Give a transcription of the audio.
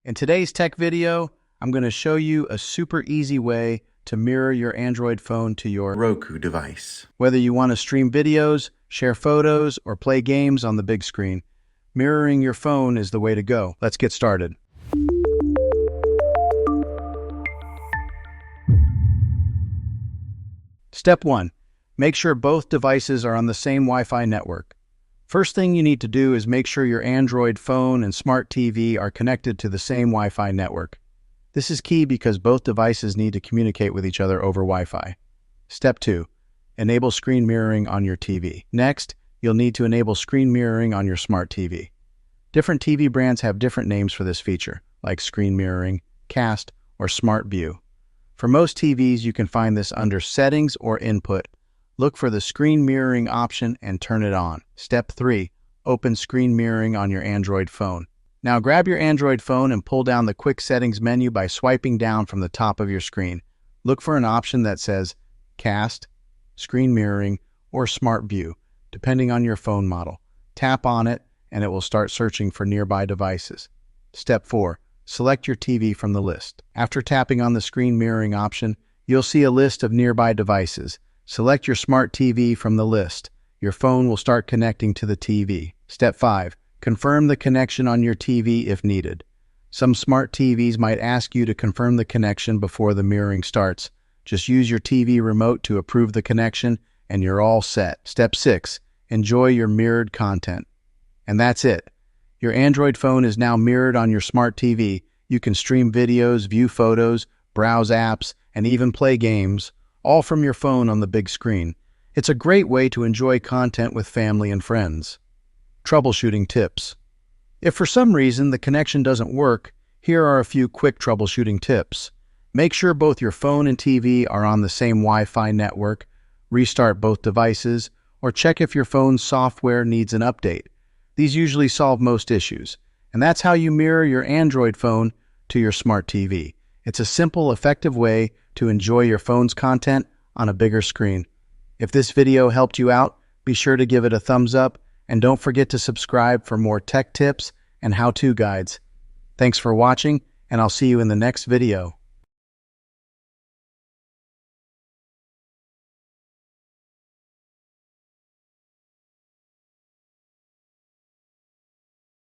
In today's tech video, I'm going to show you a super easy way to mirror your Android phone to your Roku device. Whether you want to stream videos, share photos, or play games on the big screen, mirroring your phone is the way to go. Let's get started. Step 1. Make sure both devices are on the same Wi-Fi network. First thing you need to do is make sure your Android phone and smart TV are connected to the same Wi-Fi network. This is key because both devices need to communicate with each other over Wi-Fi. Step 2. Enable screen mirroring on your TV. Next, you'll need to enable screen mirroring on your smart TV. Different TV brands have different names for this feature, like screen mirroring, cast, or smart view. For most TVs, you can find this under Settings or Input. Look for the screen mirroring option and turn it on. Step 3. Open screen mirroring on your Android phone. Now grab your Android phone and pull down the quick settings menu by swiping down from the top of your screen. Look for an option that says Cast, Screen Mirroring, or Smart View, depending on your phone model. Tap on it and it will start searching for nearby devices. Step 4. Select your TV from the list. After tapping on the screen mirroring option, you'll see a list of nearby devices. Select your smart TV from the list. Your phone will start connecting to the TV. Step 5. Confirm the connection on your TV if needed. Some smart TVs might ask you to confirm the connection before the mirroring starts. Just use your TV remote to approve the connection and you're all set. Step 6. Enjoy your mirrored content. And that's it. Your Android phone is now mirrored on your smart TV. You can stream videos, view photos, browse apps, and even play games, all from your phone on the big screen. It's a great way to enjoy content with family and friends. Troubleshooting tips. If for some reason the connection doesn't work, here are a few quick troubleshooting tips. Make sure both your phone and TV are on the same Wi-Fi network, restart both devices, or check if your phone's software needs an update. These usually solve most issues, and that's how you mirror your Android phone to your smart TV. It's a simple, effective way to enjoy your phone's content on a bigger screen. If this video helped you out, be sure to give it a thumbs up and don't forget to subscribe for more tech tips and how-to guides. Thanks for watching, and I'll see you in the next video.